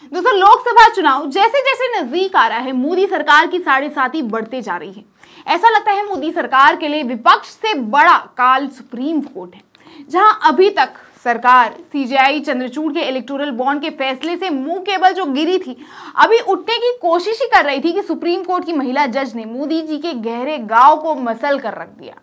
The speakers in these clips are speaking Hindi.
दोस्तों, लोकसभा चुनाव जैसे जैसे नजदीक आ रहा है, मोदी सरकार की साढ़े-साती बढ़ते जा रही है। ऐसा लगता है मोदी सरकार के लिए विपक्ष से बड़ा काल सुप्रीम कोर्ट है, जहां अभी तक सरकार सीजेआई चंद्रचूड़ के इलेक्टोरल बॉन्ड के फैसले से मुंह केवल जो गिरी थी, अभी उठने की कोशिश ही कर रही थी कि सुप्रीम कोर्ट की महिला जज ने मोदी जी के गहरे गांव को मसल कर रख दिया।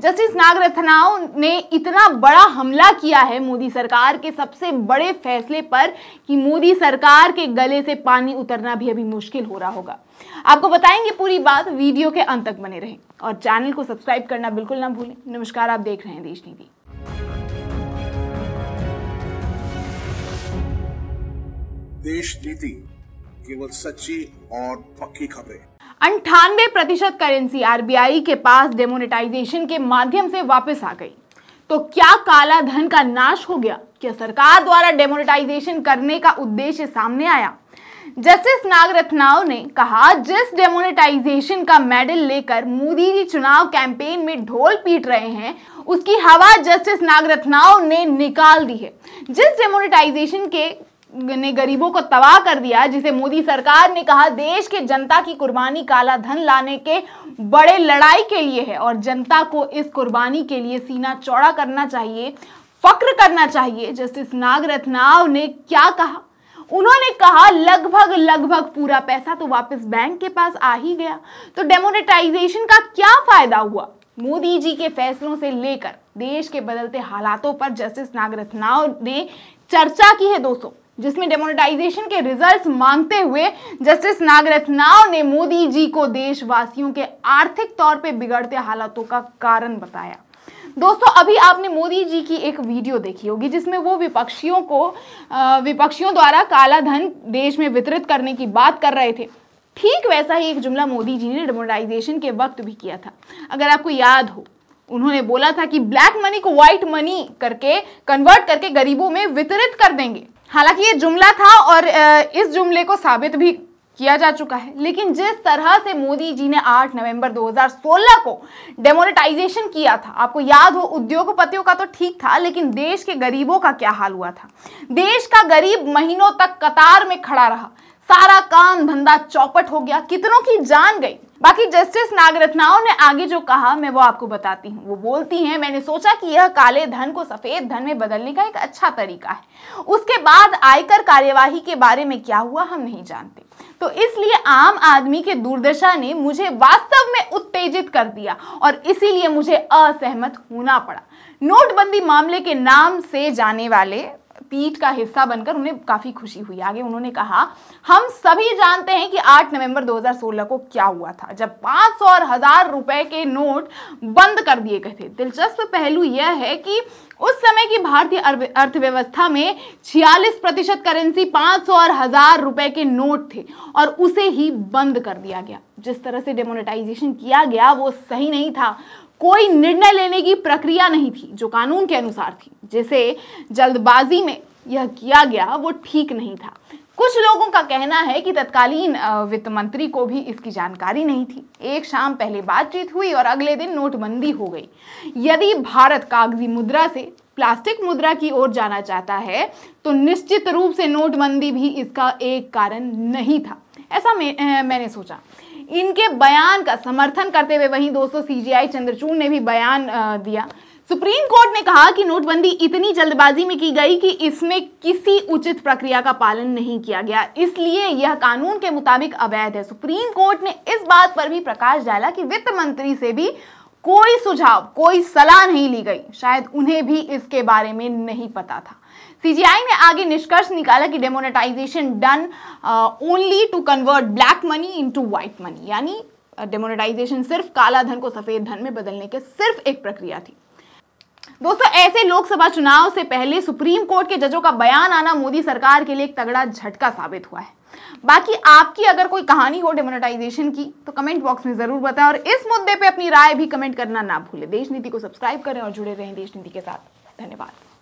जस्टिस नागरत्नाव ने इतना बड़ा हमला किया है मोदी सरकार के सबसे बड़े फैसले पर कि मोदी सरकार के गले से पानी उतरना भी अभी मुश्किल हो रहा होगा। आपको बताएंगे पूरी बात, वीडियो के अंत तक बने रहें और चैनल को सब्सक्राइब करना बिल्कुल ना भूलें। नमस्कार, आप देख रहे हैं देश नीति। देश नीति, केवल सच्ची और पक्की खबरें। 98% करेंसी आरबीआई के पास डेमोनेटाइजेशन के माध्यम से वापस आ गई। तो क्या काला धन का नाश हो गया? क्या सरकार द्वारा डेमोनेटाइजेशन करने का उद्देश्य सामने आया? जस्टिस नागरत्नाव ने कहा, जिस डेमोनेटाइजेशन का मेडल लेकर मोदी जी चुनाव कैंपेन में ढोल पीट रहे हैं, उसकी हवा जस्टिस नागरत्नाव ने निकाल दी है। जिस डेमोनेटाइजेशन ने गरीबों को तबाह कर दिया, जिसे मोदी सरकार ने कहा देश के जनता की कुर्बानी काला धन लाने के बड़े लड़ाई के लिए है और जनता को इस कुर्बानी के लिए सीना चौड़ा करना चाहिए, फक्र करना चाहिए। जस्टिस नागरत्नाव ने क्या कहा? उन्होंने कहा लगभग पूरा पैसा तो वापस बैंक के पास आ ही गया, तो डेमोनेटाइजेशन का क्या फायदा हुआ? मोदी जी के फैसलों से लेकर देश के बदलते हालातों पर जस्टिस नागरत्नाव ने चर्चा की है दोस्तों, जिसमें डेमोनेटाइजेशन के रिजल्ट्स मांगते हुए जस्टिस नागरत्नाव ने मोदी जी को देशवासियों के आर्थिक तौर पे बिगड़ते हालातों का कारण बताया। दोस्तों, अभी आपने मोदी जी की एक वीडियो देखी होगी जिसमें वो विपक्षियों द्वारा काला धन देश में वितरित करने की बात कर रहे थे। ठीक वैसा ही एक जुमला मोदी जी ने डेमोनेटाइजेशन के वक्त भी किया था। अगर आपको याद हो, उन्होंने बोला था कि ब्लैक मनी को व्हाइट मनी करके कन्वर्ट करके गरीबों में वितरित कर देंगे। हालांकि ये जुमला था और इस जुमले को साबित भी किया जा चुका है, लेकिन जिस तरह से मोदी जी ने 8 नवंबर 2016 को डेमोनेटाइजेशन किया था, आपको याद हो, उद्योगपतियों का तो ठीक था, लेकिन देश के गरीबों का क्या हाल हुआ था? देश का गरीब महीनों तक कतार में खड़ा रहा, सारा काम धंधा चौपट हो गया, कितनों की जान गई। बाकी जस्टिस नागरत्नाव ने आगे जो कहा मैं वो आपको बताती हूँ। वो बोलती हैं, मैंने सोचा कि यह काले धन को सफेद धन में बदलने का एक अच्छा तरीका है। उसके बाद आयकर कार्यवाही के बारे में क्या हुआ हम नहीं जानते, तो इसलिए आम आदमी के दुर्दशा ने मुझे वास्तव में उत्तेजित कर दिया और इसीलिए मुझे असहमत होना पड़ा। नोटबंदी मामले के नाम से जाने वाले पीठ का हिस्सा बनकर उन्हें काफी खुशी हुई। आगे उन्होंने कहा, हम सभी जानते हैं कि 8 नवंबर 2016 को क्या हुआ था, जब 500 और 1000 रुपए के नोट बंद कर दिए गए थे। दिलचस्प पहलू यह है कि उस समय की भारतीय अर्थव्यवस्था में 46% करेंसी 500 और 1000 रुपए के नोट थे और उसे ही बंद कर दिया गया। जिस तरह से डेमोनेटाइजेशन किया गया वो सही नहीं था। कोई निर्णय लेने की प्रक्रिया नहीं थी जो कानून के अनुसार थी। जिसे जल्दबाजी में यह किया गया वो ठीक नहीं था। कुछ लोगों का कहना है कि तत्कालीन वित्त मंत्री को भी इसकी जानकारी नहीं थी। एक शाम पहले बातचीत हुई और अगले दिन नोटबंदी हो गई। यदि भारत कागजी मुद्रा से प्लास्टिक मुद्रा की ओर जाना चाहता है तो निश्चित रूप से नोटबंदी भी इसका एक कारण नहीं था, ऐसा मैंने सोचा। इनके बयान का समर्थन करते हुए वहीं दोस्तों सीजेआई चंद्रचूड़ ने भी बयान दिया। सुप्रीम कोर्ट ने कहा कि नोटबंदी इतनी जल्दबाजी में की गई कि इसमें किसी उचित प्रक्रिया का पालन नहीं किया गया, इसलिए यह कानून के मुताबिक अवैध है। सुप्रीम कोर्ट ने इस बात पर भी प्रकाश डाला कि वित्त मंत्री से भी कोई सुझाव, कोई सलाह नहीं ली गई, शायद उन्हें भी इसके बारे में नहीं पता था। सीजीआई ने आगे निष्कर्ष निकाला कि demonetisation done only to convert black money into white money, यानी डेमोनेटाइजेशन सिर्फ काला धन को सफेद धन में बदलने के सिर्फ एक प्रक्रिया थी। दोस्तों, ऐसे लोकसभा चुनाव से पहले सुप्रीम कोर्ट के जजों का बयान आना मोदी सरकार के लिए एक तगड़ा झटका साबित हुआ है। बाकी आपकी अगर कोई कहानी हो डेमोनेटाइजेशन की तो कमेंट बॉक्स में जरूर बताएं और इस मुद्दे पे अपनी राय भी कमेंट करना ना भूलें। देश नीति को सब्सक्राइब करें और जुड़े रहें देश नीति के साथ। धन्यवाद।